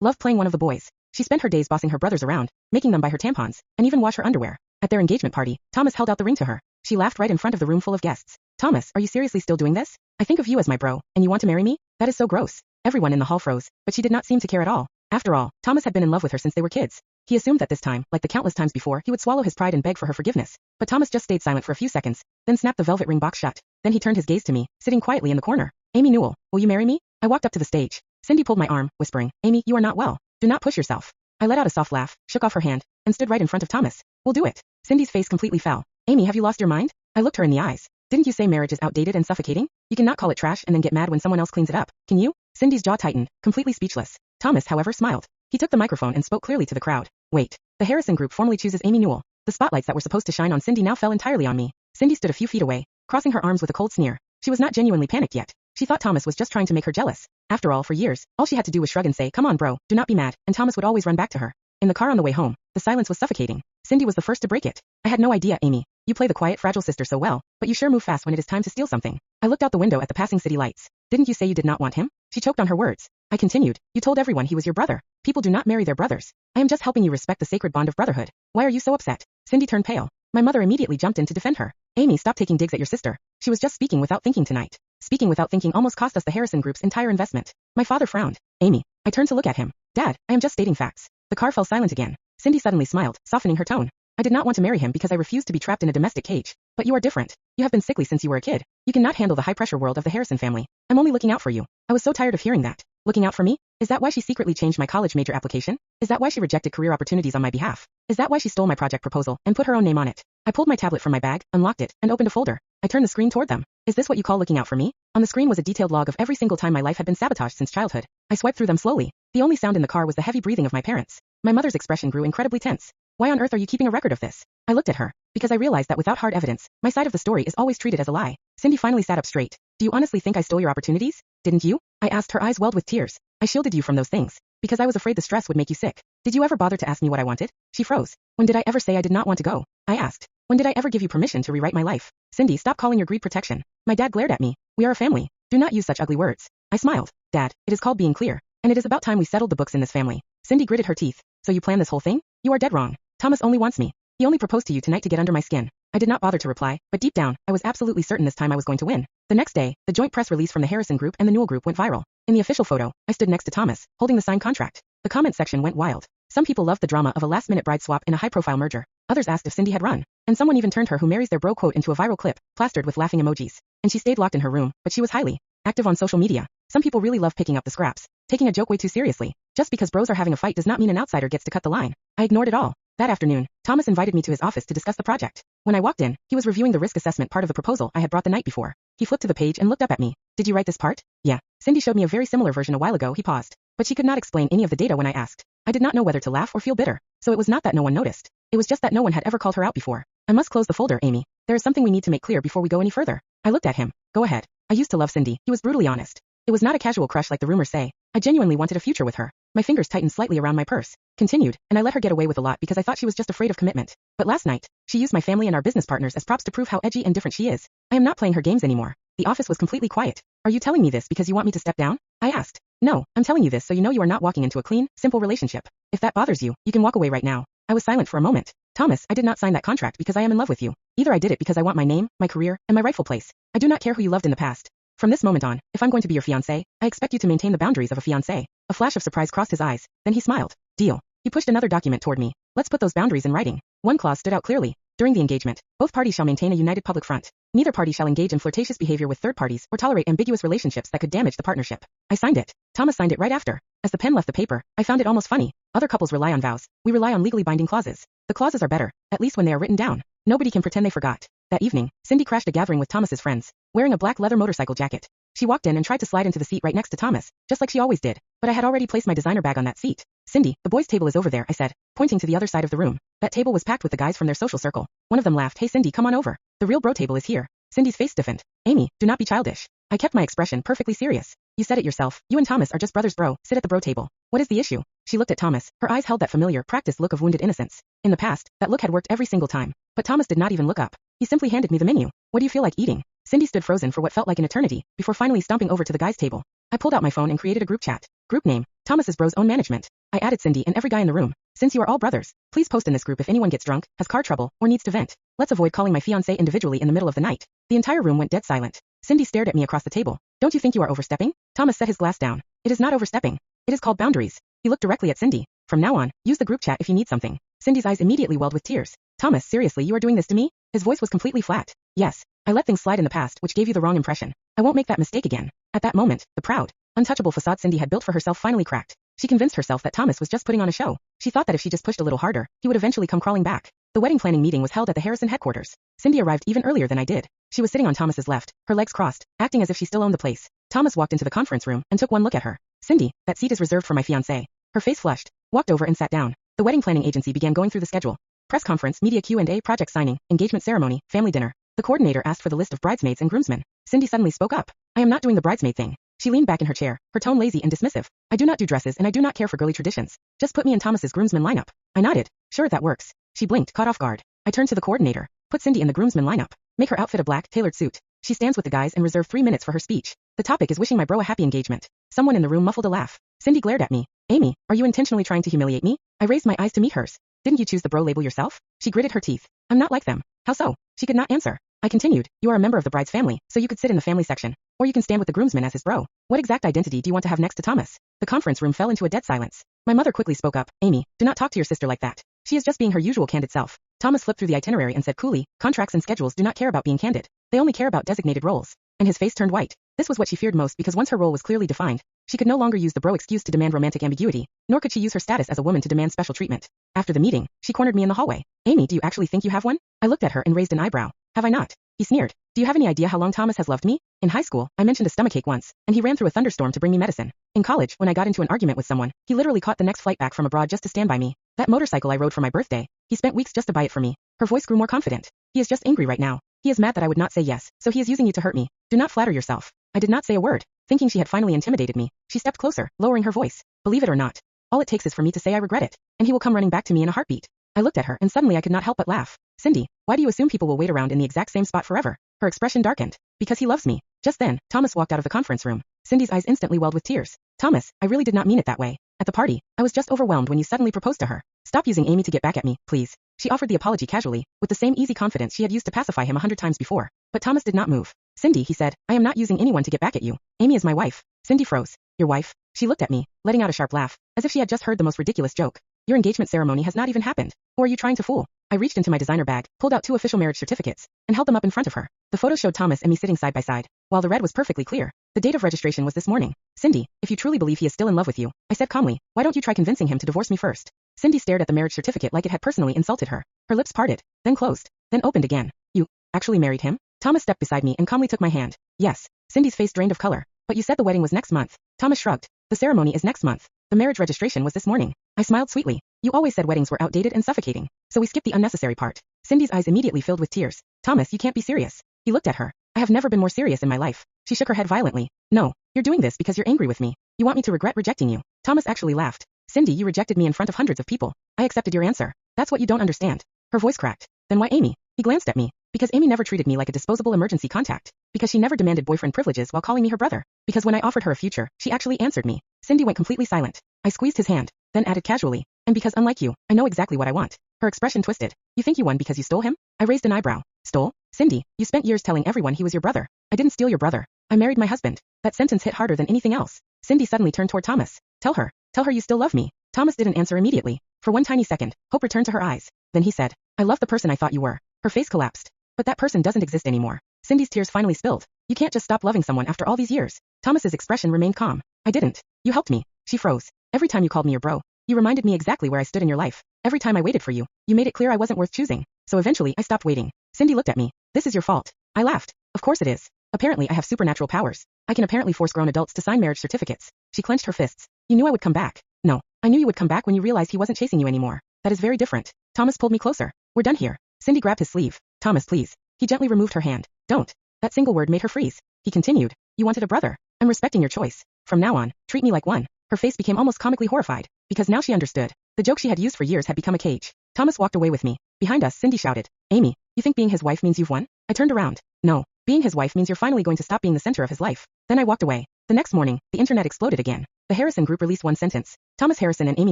Loved playing one of the boys. She spent her days bossing her brothers around, making them buy her tampons, and even wash her underwear. At their engagement party, Thomas held out the ring to her. She laughed right in front of the room full of guests. Thomas, are you seriously still doing this? I think of you as my bro, and you want to marry me? That is so gross. Everyone in the hall froze, but she did not seem to care at all. After all, Thomas had been in love with her since they were kids. He assumed that this time, like the countless times before, he would swallow his pride and beg for her forgiveness. But Thomas just stayed silent for a few seconds, then snapped the velvet ring box shut. Then he turned his gaze to me, sitting quietly in the corner. Amy Newell, will you marry me? I walked up to the stage. Cindy pulled my arm, whispering, Amy, you are not well. Do not push yourself. I let out a soft laugh, shook off her hand, and stood right in front of Thomas. We'll do it. Cindy's face completely fell. Amy, have you lost your mind? I looked her in the eyes. Didn't you say marriage is outdated and suffocating? You cannot call it trash and then get mad when someone else cleans it up, can you? Cindy's jaw tightened, completely speechless. Thomas, however, smiled. He took the microphone and spoke clearly to the crowd. Wait. The Harrison Group formally chooses Amy Newell. The spotlights that were supposed to shine on Cindy now fell entirely on me. Cindy stood a few feet away, crossing her arms with a cold sneer. She was not genuinely panicked yet. She thought Thomas was just trying to make her jealous. After all, for years, all she had to do was shrug and say, come on bro, do not be mad, and Thomas would always run back to her. In the car on the way home, the silence was suffocating. Cindy was the first to break it. I had no idea, Amy. You play the quiet, fragile sister so well, but you sure move fast when it is time to steal something. I looked out the window at the passing city lights. Didn't you say you did not want him? She choked on her words. I continued. You told everyone he was your brother. People do not marry their brothers. I am just helping you respect the sacred bond of brotherhood. Why are you so upset? Cindy turned pale. My mother immediately jumped in to defend her. Amy, stop taking digs at your sister. She was just speaking without thinking tonight. Speaking without thinking almost cost us the Harrison Group's entire investment. My father frowned. Amy. I turned to look at him. Dad, I am just stating facts. The car fell silent again. Cindy suddenly smiled, softening her tone. I did not want to marry him because I refused to be trapped in a domestic cage. But you are different. You have been sickly since you were a kid. You cannot handle the high-pressure world of the Harrison family. I'm only looking out for you. I was so tired of hearing that. Looking out for me? Is that why she secretly changed my college major application? Is that why she rejected career opportunities on my behalf? Is that why she stole my project proposal and put her own name on it? I pulled my tablet from my bag, unlocked it, and opened a folder. I turned the screen toward them. Is this what you call looking out for me? On the screen was a detailed log of every single time my life had been sabotaged since childhood. I swiped through them slowly. The only sound in the car was the heavy breathing of my parents. My mother's expression grew incredibly tense. Why on earth are you keeping a record of this? I looked at her, because I realized that without hard evidence, my side of the story is always treated as a lie. Cindy finally sat up straight. Do you honestly think I stole your opportunities? Didn't you? I asked, her eyes welled with tears. I shielded you from those things, because I was afraid the stress would make you sick. Did you ever bother to ask me what I wanted? She froze. When did I ever say I did not want to go? I asked. When did I ever give you permission to rewrite my life? Cindy, stop calling your greed protection. My dad glared at me. We are a family. Do not use such ugly words. I smiled. Dad, it is called being clear, and it is about time we settled the books in this family. Cindy gritted her teeth. So you plan this whole thing? You are dead wrong. Thomas only wants me. He only proposed to you tonight to get under my skin. I did not bother to reply, but deep down, I was absolutely certain this time I was going to win. The next day, the joint press release from the Harrison Group and the Newell Group went viral. In the official photo, I stood next to Thomas, holding the signed contract. The comment section went wild. Some people loved the drama of a last-minute bride swap in a high-profile merger. Others asked if Cindy had run. And someone even turned her who marries their bro quote into a viral clip, plastered with laughing emojis. And she stayed locked in her room, but she was highly active on social media. Some people really love picking up the scraps, taking a joke way too seriously. Just because bros are having a fight does not mean an outsider gets to cut the line. I ignored it all. That afternoon, Thomas invited me to his office to discuss the project. When I walked in, he was reviewing the risk assessment part of the proposal I had brought the night before. He flipped to the page and looked up at me. Did you write this part? Yeah. Cindy showed me a very similar version a while ago. He paused. But she could not explain any of the data when I asked. I did not know whether to laugh or feel bitter. So it was not that no one noticed. It was just that no one had ever called her out before. I must close the folder, Amy. There is something we need to make clear before we go any further. I looked at him. Go ahead. I used to love Cindy. He was brutally honest. It was not a casual crush like the rumors say. I genuinely wanted a future with her. My fingers tightened slightly around my purse. Continued, and I let her get away with a lot because I thought she was just afraid of commitment. But last night, she used my family and our business partners as props to prove how edgy and different she is. I am not playing her games anymore. The office was completely quiet. Are you telling me this because you want me to step down? I asked. No, I'm telling you this so you know you are not walking into a clean, simple relationship. If that bothers you, you can walk away right now. I was silent for a moment. Thomas, I did not sign that contract because I am in love with you. Either I did it because I want my name, my career, and my rightful place. I do not care who you loved in the past. From this moment on, if I'm going to be your fiancé, I expect you to maintain the boundaries of a fiancé. A flash of surprise crossed his eyes, then he smiled. Deal. He pushed another document toward me. Let's put those boundaries in writing. One clause stood out clearly. During the engagement, both parties shall maintain a united public front. Neither party shall engage in flirtatious behavior with third parties or tolerate ambiguous relationships that could damage the partnership. I signed it. Thomas signed it right after. As the pen left the paper, I found it almost funny. Other couples rely on vows. We rely on legally binding clauses. The clauses are better, at least when they are written down. Nobody can pretend they forgot. That evening, Cindy crashed a gathering with Thomas's friends, wearing a black leather motorcycle jacket. She walked in and tried to slide into the seat right next to Thomas, just like she always did, but I had already placed my designer bag on that seat. Cindy, the boys' table is over there, I said, pointing to the other side of the room. That table was packed with the guys from their social circle. One of them laughed. Hey Cindy, come on over. The real bro table is here. Cindy's face stiffened. Amy, do not be childish. I kept my expression perfectly serious. You said it yourself. You and Thomas are just brothers, bro. Sit at the bro table. What is the issue? She looked at Thomas. Her eyes held that familiar, practiced look of wounded innocence. In the past, that look had worked every single time. But Thomas did not even look up. He simply handed me the menu. What do you feel like eating? Cindy stood frozen for what felt like an eternity, before finally stomping over to the guys' table. I pulled out my phone and created a group chat. Group name, Thomas's bro's own management. I added Cindy and every guy in the room. Since you are all brothers, please post in this group if anyone gets drunk, has car trouble, or needs to vent. Let's avoid calling my fiancé individually in the middle of the night. The entire room went dead silent. Cindy stared at me across the table. Don't you think you are overstepping? Thomas set his glass down. It is not overstepping. It is called boundaries. He looked directly at Cindy. From now on, use the group chat if you need something. Cindy's eyes immediately welled with tears. Thomas, seriously, you are doing this to me? His voice was completely flat. Yes. I let things slide in the past, which gave you the wrong impression. I won't make that mistake again. At that moment, the proud, untouchable facade Cindy had built for herself finally cracked. She convinced herself that Thomas was just putting on a show. She thought that if she just pushed a little harder, he would eventually come crawling back. The wedding planning meeting was held at the Harrison headquarters. Cindy arrived even earlier than I did. She was sitting on Thomas's left, her legs crossed, acting as if she still owned the place. Thomas walked into the conference room and took one look at her. Cindy, that seat is reserved for my fiancé. Her face flushed, walked over and sat down. The wedding planning agency began going through the schedule. Press conference, media Q&A, project signing, engagement ceremony, family dinner. The coordinator asked for the list of bridesmaids and groomsmen. Cindy suddenly spoke up. I am not doing the bridesmaid thing. She leaned back in her chair, her tone lazy and dismissive. I do not do dresses and I do not care for girly traditions. Just put me in Thomas's groomsmen lineup. I nodded. Sure, that works. She blinked, caught off guard. I turned to the coordinator. Put Cindy in the groomsmen lineup. Make her outfit a black, tailored suit. She stands with the guys and reserve 3 minutes for her speech. The topic is wishing my bro a happy engagement. Someone in the room muffled a laugh. Cindy glared at me. Amy, are you intentionally trying to humiliate me? I raised my eyes to meet hers. Didn't you choose the bro label yourself? She gritted her teeth. I'm not like them. How so? She could not answer. I continued. You are a member of the bride's family, so you could sit in the family section. Or you can stand with the groomsman as his bro. What exact identity do you want to have next to Thomas? The conference room fell into a dead silence. My mother quickly spoke up. Amy, do not talk to your sister like that. She is just being her usual candid self. Thomas flipped through the itinerary and said coolly, contracts and schedules do not care about being candid. They only care about designated roles. And his face turned white. This was what she feared most because once her role was clearly defined, she could no longer use the bro excuse to demand romantic ambiguity, nor could she use her status as a woman to demand special treatment. After the meeting, she cornered me in the hallway. Amy, do you actually think you have one? I looked at her and raised an eyebrow. Have I not? He sneered. Do you have any idea how long Thomas has loved me? In high school, I mentioned a stomachache once, and he ran through a thunderstorm to bring me medicine. In college, when I got into an argument with someone, he literally caught the next flight back from abroad just to stand by me. That motorcycle I rode for my birthday, he spent weeks just to buy it for me. Her voice grew more confident. He is just angry right now. He is mad that I would not say yes, so he is using you to hurt me. Do not flatter yourself. I did not say a word. Thinking she had finally intimidated me, she stepped closer, lowering her voice. Believe it or not, all it takes is for me to say I regret it, and he will come running back to me in a heartbeat. I looked at her and suddenly I could not help but laugh. Cindy, why do you assume people will wait around in the exact same spot forever? Her expression darkened. Because he loves me. Just then, Thomas walked out of the conference room. Cindy's eyes instantly welled with tears. Thomas, I really did not mean it that way. At the party, I was just overwhelmed when you suddenly proposed to her. Stop using Amy to get back at me, please. She offered the apology casually, with the same easy confidence she had used to pacify him 100 times before. But Thomas did not move. Cindy, he said, I am not using anyone to get back at you. Amy is my wife. Cindy froze. Your wife? She looked at me, letting out a sharp laugh, as if she had just heard the most ridiculous joke. Your engagement ceremony has not even happened. Who are you trying to fool? I reached into my designer bag, pulled out 2 official marriage certificates, and held them up in front of her. The photo showed Thomas and me sitting side by side, while the red was perfectly clear. The date of registration was this morning. Cindy, if you truly believe he is still in love with you, I said calmly, why don't you try convincing him to divorce me first? Cindy stared at the marriage certificate like it had personally insulted her. Her lips parted, then closed, then opened again. You actually married him? Thomas stepped beside me and calmly took my hand. Yes. Cindy's face drained of color. But you said the wedding was next month. Thomas shrugged. The ceremony is next month. The marriage registration was this morning. I smiled sweetly. You always said weddings were outdated and suffocating, so we skipped the unnecessary part. Cindy's eyes immediately filled with tears. Thomas, you can't be serious. He looked at her. I have never been more serious in my life. She shook her head violently. No, you're doing this because you're angry with me. You want me to regret rejecting you. Thomas actually laughed. Cindy, you rejected me in front of hundreds of people. I accepted your answer. That's what you don't understand. Her voice cracked. Then why Amy? He glanced at me. Because Amy never treated me like a disposable emergency contact. Because she never demanded boyfriend privileges while calling me her brother. Because when I offered her a future, she actually answered me. Cindy went completely silent. I squeezed his hand, then added casually, and because unlike you, I know exactly what I want. Her expression twisted. You think you won because you stole him? I raised an eyebrow. Stole? Cindy, you spent years telling everyone he was your brother. I didn't steal your brother. I married my husband. That sentence hit harder than anything else. Cindy suddenly turned toward Thomas. Tell her you still love me. Thomas didn't answer immediately. For one tiny second, hope returned to her eyes. Then he said, I love the person I thought you were. Her face collapsed. But that person doesn't exist anymore. Cindy's tears finally spilled. You can't just stop loving someone after all these years. Thomas's expression remained calm. I didn't. You helped me. She froze. Every time you called me your bro, you reminded me exactly where I stood in your life. Every time I waited for you, you made it clear I wasn't worth choosing. So eventually, I stopped waiting. Cindy looked at me. This is your fault. I laughed. Of course it is. Apparently I have supernatural powers. I can apparently force grown adults to sign marriage certificates. She clenched her fists. You knew I would come back. No. I knew you would come back when you realized he wasn't chasing you anymore. That is very different. Thomas pulled me closer. We're done here. Cindy grabbed his sleeve. Thomas, please. He gently removed her hand. Don't. That single word made her freeze. He continued. You wanted a brother. I'm respecting your choice. From now on, treat me like one. Her face became almost comically horrified, because now she understood. The joke she had used for years had become a cage. Thomas walked away with me. Behind us, Cindy shouted. Amy, you think being his wife means you've won? I turned around. No. Being his wife means you're finally going to stop being the center of his life. Then I walked away. The next morning, the internet exploded again. The Harrison Group released one sentence. Thomas Harrison and Amy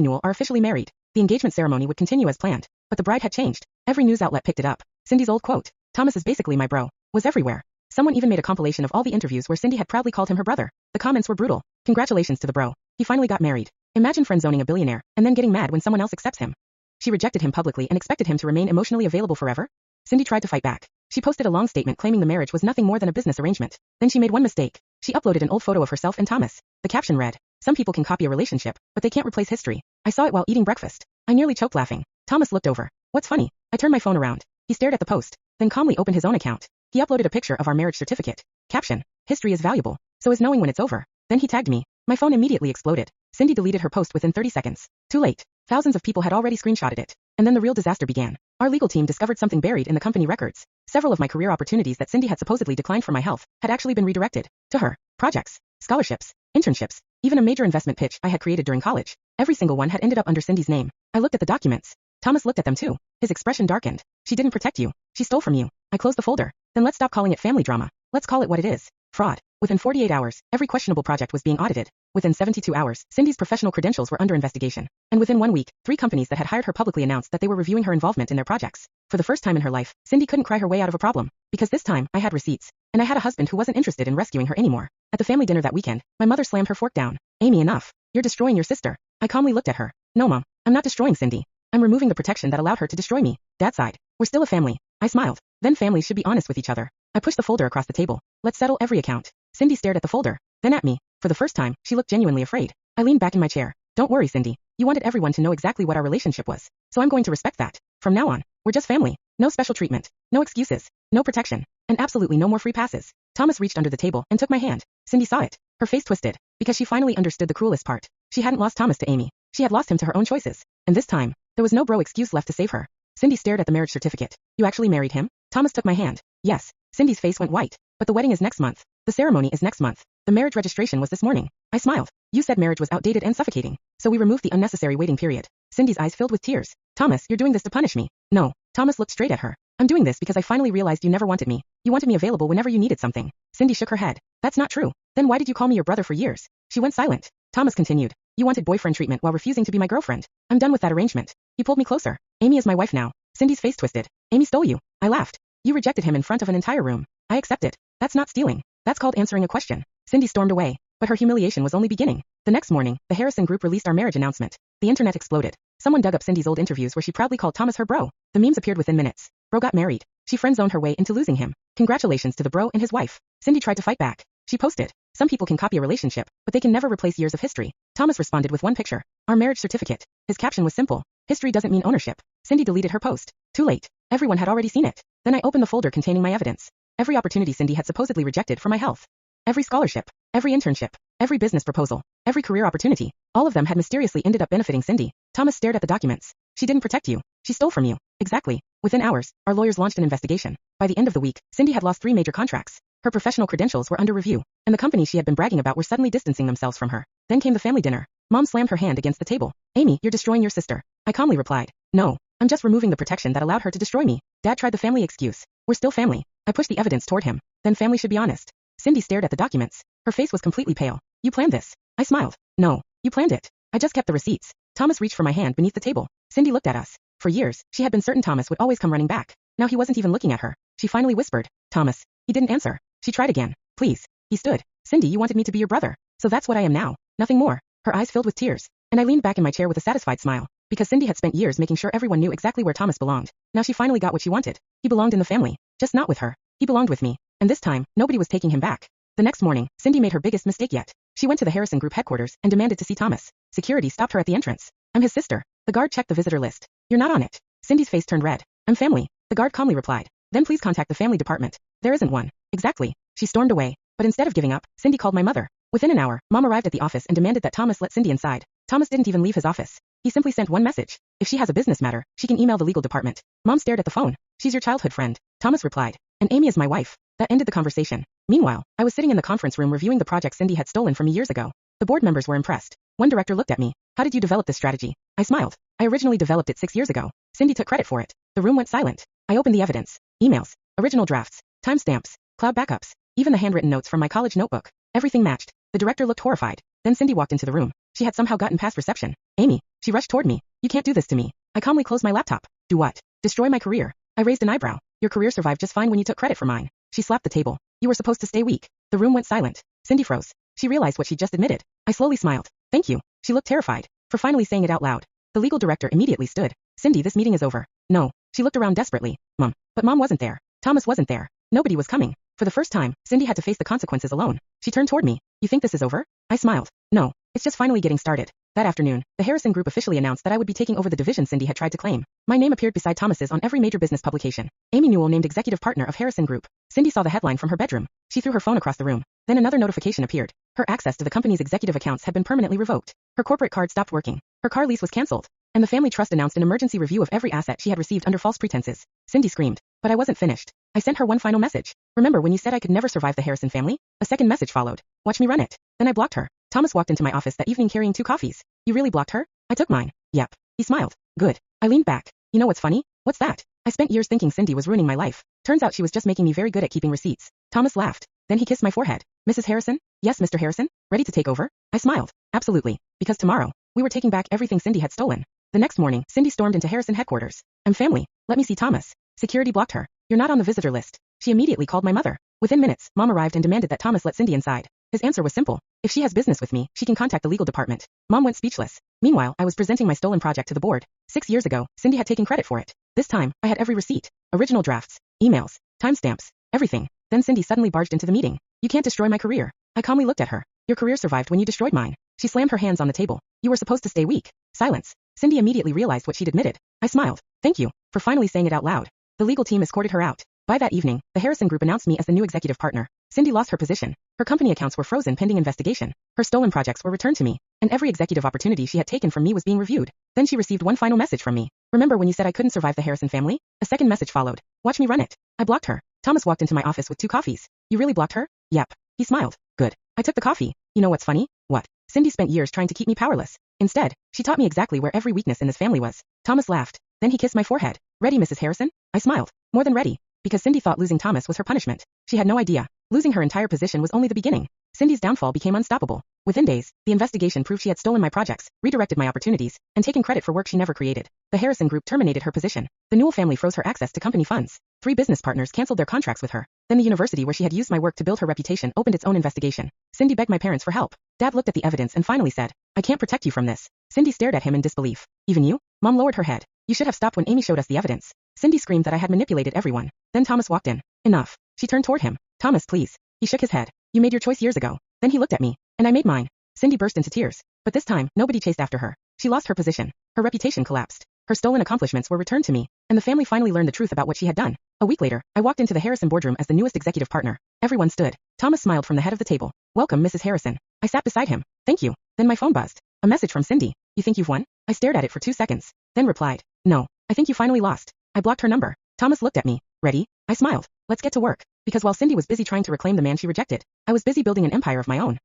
Newell are officially married. The engagement ceremony would continue as planned, but the bride had changed. Every news outlet picked it up. Cindy's old quote, "Thomas is basically my bro," was everywhere. Someone even made a compilation of all the interviews where Cindy had proudly called him her brother. The comments were brutal. "Congratulations to the bro. He finally got married." Imagine friend-zoning a billionaire, and then getting mad when someone else accepts him. She rejected him publicly and expected him to remain emotionally available forever? Cindy tried to fight back. She posted a long statement claiming the marriage was nothing more than a business arrangement. Then she made one mistake. She uploaded an old photo of herself and Thomas. The caption read, "Some people can copy a relationship, but they can't replace history. I saw it while eating breakfast. I nearly choked laughing." Thomas looked over. "What's funny?" I turned my phone around. He stared at the post, then calmly opened his own account. He uploaded a picture of our marriage certificate. Caption, "History is valuable. So is knowing when it's over." Then he tagged me. My phone immediately exploded. Cindy deleted her post within 30 seconds. Too late. Thousands of people had already screenshotted it. And then the real disaster began. Our legal team discovered something buried in the company records. Several of my career opportunities that Cindy had supposedly declined for my health had actually been redirected to her. Projects, scholarships, internships, even a major investment pitch I had created during college. Every single one had ended up under Cindy's name. I looked at the documents. Thomas looked at them too. His expression darkened. "She didn't protect you. She stole from you." I closed the folder. "Then let's stop calling it family drama. Let's call it what it is. Fraud." Within 48 hours, every questionable project was being audited. Within 72 hours, Cindy's professional credentials were under investigation. And within 1 week, 3 companies that had hired her publicly announced that they were reviewing her involvement in their projects. For the first time in her life, Cindy couldn't cry her way out of a problem. Because this time, I had receipts. And I had a husband who wasn't interested in rescuing her anymore. At the family dinner that weekend, my mother slammed her fork down. "Amy, enough. You're destroying your sister." I calmly looked at her. "No, Mom. I'm not destroying Cindy. I'm removing the protection that allowed her to destroy me." Dad sighed. "We're still a family." I smiled. "Then families should be honest with each other." I pushed the folder across the table. "Let's settle every account." Cindy stared at the folder, then at me. For the first time, she looked genuinely afraid. I leaned back in my chair. "Don't worry, Cindy. You wanted everyone to know exactly what our relationship was. So I'm going to respect that. From now on, we're just family. No special treatment. No excuses. No protection. And absolutely no more free passes." Thomas reached under the table and took my hand. Cindy saw it. Her face twisted. Because she finally understood the cruelest part. She hadn't lost Thomas to Amy. She had lost him to her own choices. And this time, there was no bro excuse left to save her. Cindy stared at the marriage certificate. "You actually married him?" Thomas took my hand. "Yes." Cindy's face went white. "But the wedding is next month. The ceremony is next month. The marriage registration was this morning." I smiled. "You said marriage was outdated and suffocating. So we removed the unnecessary waiting period." Cindy's eyes filled with tears. "Thomas, you're doing this to punish me." "No." Thomas looked straight at her. "I'm doing this because I finally realized you never wanted me. You wanted me available whenever you needed something." Cindy shook her head. "That's not true. Then why did you call me your brother for years?" She went silent. Thomas continued. "You wanted boyfriend treatment while refusing to be my girlfriend. I'm done with that arrangement." He pulled me closer. "Amy is my wife now." Cindy's face twisted. "Amy stole you." I laughed. "You rejected him in front of an entire room." I accept it. "That's not stealing. That's called answering a question." Cindy stormed away. But her humiliation was only beginning. The next morning, the Harrison Group released our marriage announcement. The internet exploded. Someone dug up Cindy's old interviews where she proudly called Thomas her bro. The memes appeared within minutes. Bro got married. She friend-zoned her way into losing him. Congratulations to the bro and his wife. Cindy tried to fight back. She posted, "Some people can copy a relationship, but they can never replace years of history." Thomas responded with one picture. Our marriage certificate. His caption was simple. "History doesn't mean ownership." Cindy deleted her post. Too late. Everyone had already seen it. Then I opened the folder containing my evidence. Every opportunity Cindy had supposedly rejected for my health. Every scholarship. Every internship. Every business proposal. Every career opportunity. All of them had mysteriously ended up benefiting Cindy. Thomas stared at the documents. "She didn't protect you. She stole from you." Exactly. Within hours, our lawyers launched an investigation. By the end of the week, Cindy had lost 3 major contracts. Her professional credentials were under review, and the companies she had been bragging about were suddenly distancing themselves from her. Then came the family dinner. Mom slammed her hand against the table. "Amy, you're destroying your sister." I calmly replied, "No, I'm just removing the protection that allowed her to destroy me." Dad tried the family excuse. "We're still family." I pushed the evidence toward him. "Then family should be honest." Cindy stared at the documents. Her face was completely pale. "You planned this." I smiled. "No, you planned it. I just kept the receipts." Thomas reached for my hand beneath the table. Cindy looked at us. For years, she had been certain Thomas would always come running back. Now he wasn't even looking at her. She finally whispered, "Thomas." He didn't answer. She tried again. "Please." He stood. "Cindy, you wanted me to be your brother. So that's what I am now. Nothing more." Her eyes filled with tears. And I leaned back in my chair with a satisfied smile. Because Cindy had spent years making sure everyone knew exactly where Thomas belonged. Now she finally got what she wanted. He belonged in the family. Just not with her. He belonged with me. And this time, nobody was taking him back. The next morning, Cindy made her biggest mistake yet. She went to the Harrison Group headquarters and demanded to see Thomas. Security stopped her at the entrance. "I'm his sister." The guard checked the visitor list. "You're not on it." Cindy's face turned red. "I'm family." The guard calmly replied. "Then please contact the family department." "There isn't one." "Exactly." She stormed away. But instead of giving up, Cindy called my mother. Within an hour, Mom arrived at the office and demanded that Thomas let Cindy inside. Thomas didn't even leave his office. He simply sent one message. "If she has a business matter, she can email the legal department." Mom stared at the phone. "She's your childhood friend." Thomas replied. "And Amy is my wife." That ended the conversation. Meanwhile, I was sitting in the conference room reviewing the project Cindy had stolen from me years ago. The board members were impressed. One director looked at me. "How did you develop this strategy?" I smiled. "I originally developed it 6 years ago." Cindy took credit for it. The room went silent. I opened the evidence. Emails. Original drafts. Timestamps. Cloud backups. Even the handwritten notes from my college notebook. Everything matched. The director looked horrified. Then Cindy walked into the room. She had somehow gotten past reception. Amy. She rushed toward me. You can't do this to me. I calmly closed my laptop. Do what? Destroy my career. I raised an eyebrow. Your career survived just fine when you took credit for mine. She slapped the table. You were supposed to stay weak. The room went silent. Cindy froze. She realized what she just admitted. I slowly smiled. Thank you. She looked terrified. For finally saying it out loud. The legal director immediately stood. Cindy, this meeting is over. No. She looked around desperately. Mom. But Mom wasn't there. Thomas wasn't there. Nobody was coming. For the first time, Cindy had to face the consequences alone. She turned toward me. You think this is over? I smiled. No. It's just finally getting started. That afternoon, the Harrison Group officially announced that I would be taking over the division Cindy had tried to claim. My name appeared beside Thomas's on every major business publication. Amy Newell named executive partner of Harrison Group. Cindy saw the headline from her bedroom. She threw her phone across the room. Then another notification appeared. Her access to the company's executive accounts had been permanently revoked. Her corporate card stopped working. Her car lease was cancelled. And the family trust announced an emergency review of every asset she had received under false pretenses. Cindy screamed. But I wasn't finished. I sent her one final message. Remember when you said I could never survive the Harrison family? A second message followed. Watch me run it. Then I blocked her. Thomas walked into my office that evening carrying 2 coffees. You really blocked her? I took mine. Yep. He smiled. Good. I leaned back. You know what's funny? What's that? I spent years thinking Cindy was ruining my life. Turns out she was just making me very good at keeping receipts. Thomas laughed. Then he kissed my forehead. Mrs. Harrison? Yes, Mr. Harrison? Ready to take over? I smiled. Absolutely. Because tomorrow, we were taking back everything Cindy had stolen. The next morning, Cindy stormed into Harrison headquarters. I'm family. Let me see Thomas. Security blocked her. You're not on the visitor list. She immediately called my mother. Within minutes, Mom arrived and demanded that Thomas let Cindy inside. His answer was simple. If she has business with me, she can contact the legal department. Mom went speechless. Meanwhile, I was presenting my stolen project to the board. 6 years ago, Cindy had taken credit for it. This time, I had every receipt. Original drafts, emails, timestamps, everything. Then Cindy suddenly barged into the meeting. You can't destroy my career. I calmly looked at her. Your career survived when you destroyed mine. She slammed her hands on the table. You were supposed to stay weak. Silence. Cindy immediately realized what she'd admitted. I smiled. Thank you for finally saying it out loud. The legal team escorted her out. By that evening, the Harrison Group announced me as the new executive partner. Cindy lost her position. Her company accounts were frozen pending investigation. Her stolen projects were returned to me, and every executive opportunity she had taken from me was being reviewed. Then she received one final message from me. Remember when you said I couldn't survive the Harrison family? A second message followed. Watch me run it. I blocked her. Thomas walked into my office with 2 coffees. You really blocked her? Yep. He smiled. Good. I took the coffee. You know what's funny? What? Cindy spent years trying to keep me powerless. Instead, she taught me exactly where every weakness in this family was. Thomas laughed. Then he kissed my forehead. Ready, Mrs. Harrison? I smiled. More than ready. Because Cindy thought losing Thomas was her punishment. She had no idea. Losing her entire position was only the beginning. Cindy's downfall became unstoppable. Within days, the investigation proved she had stolen my projects, redirected my opportunities, and taken credit for work she never created. The Harrison Group terminated her position. The Newell family froze her access to company funds. 3 business partners canceled their contracts with her. Then the university where she had used my work to build her reputation opened its own investigation. Cindy begged my parents for help. Dad looked at the evidence and finally said, I can't protect you from this. Cindy stared at him in disbelief. Even you? Mom lowered her head. You should have stopped when Amy showed us the evidence. Cindy screamed that I had manipulated everyone. Then Thomas walked in. Enough. She turned toward him. Thomas, please. He shook his head. You made your choice years ago. Then he looked at me. And I made mine. Cindy burst into tears. But this time, nobody chased after her. She lost her position. Her reputation collapsed. Her stolen accomplishments were returned to me. And the family finally learned the truth about what she had done. A week later, I walked into the Harrison boardroom as the newest executive partner. Everyone stood. Thomas smiled from the head of the table. Welcome, Mrs. Harrison. I sat beside him. Thank you. Then my phone buzzed. A message from Cindy. You think you've won? I stared at it for 2 seconds. Then replied. No. I think you finally lost. I blocked her number. Thomas looked at me. Ready? I smiled. Let's get to work. Because while Cindy was busy trying to reclaim the man she rejected, I was busy building an empire of my own.